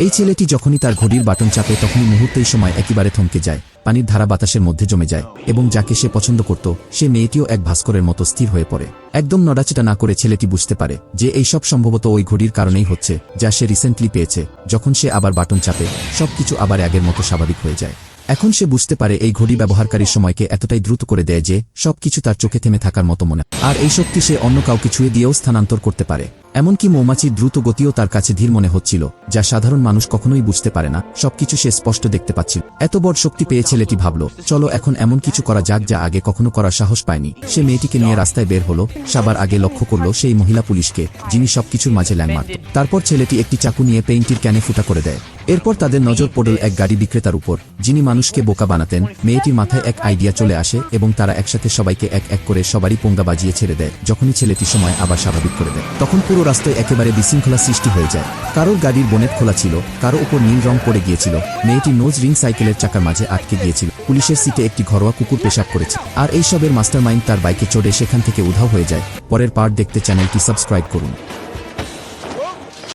এই ছেলেটি যখনই তার ঘড়ির বাটন চাপে তখনই মুহূর্তেই সময় একেবারে থমকে যায়, পানির ধারা বাতাসের মধ্যে জমে যায় এবং যাকে সে পছন্দ করত সে মেয়েটিও এক ভাস্করের মতো স্থির হয়ে পড়ে। একদম নড়াচড়া না করে ছেলেটি বুঝতে পারে যে এইসব সম্ভবত ওই ঘড়ির কারণেই হচ্ছে যা সে রিসেন্টলি পেয়েছে। যখন সে আবার বাটন চাপে সবকিছু আবার আগের মতো স্বাভাবিক হয়ে যায়। এখন সে বুঝতে পারে এই ঘড়ি ব্যবহারকারীর সময়কে এতটাই দ্রুত করে দেয় যে সবকিছু তার চোখে থেমে থাকার মতো মনে হয়। আর এই শক্তি সে অন্য কাউকে ছুঁয়ে দিয়েও স্থানান্তর করতে পারে। এমনকি মৌমাছির দ্রুত গতিও তার কাছে ধীর মনে হচ্ছিল, যা সাধারণ মানুষ কখনোই বুঝতে পারে না। সবকিছু সে স্পষ্ট দেখতে পাচ্ছিল। এত বড় শক্তি পেয়ে ছেলেটি ভাবল, চলো এখন এমন কিছু করা যাক যা আগে কখনো করার সাহস পায়নি। সে মেয়েটিকে নিয়ে রাস্তায় বের হলো। সবার আগে লক্ষ্য করল সেই মহিলা পুলিশকে, যিনি সবকিছুর মাঝে ল্যাং মারত। তারপর ছেলেটি একটি চাকু নিয়ে পেইন্টির ক্যানে ফুটা করে দেয়। এরপর তাদের নজর পড়ল এক গাড়ি বিক্রেতার উপর, যিনি মানুষকে বোকা বানাতেন। মেয়েটির মাথায় এক আইডিয়া চলে আসে এবং তারা একসাথে সবাইকে এক এক করে সবারই পোঙ্গা বাজিয়ে ছেড়ে দেয়। যখনই ছেলেটি সময় আবার স্বাভাবিক করে দেয় তখন পুরো রাস্তায় একেবারে বিশৃঙ্খলা সৃষ্টি হয়ে যায়। কারোর গাড়ির বোনেট খোলা ছিল, কারো উপর নীল রং পড়ে গিয়েছিল। মেয়েটি নোজ রিং সাইকেলের চাকার মাঝে আটকে গিয়েছিল। পুলিশের সিটে একটি ঘরোয়া কুকুর পেশাব করেছে। আর এইসবের মাস্টারমাইন্ড তার বাইকে চড়ে সেখান থেকে উধাও হয়ে যায়। পরের পার্ট দেখতে চ্যানেলটি সাবস্ক্রাইব করুন।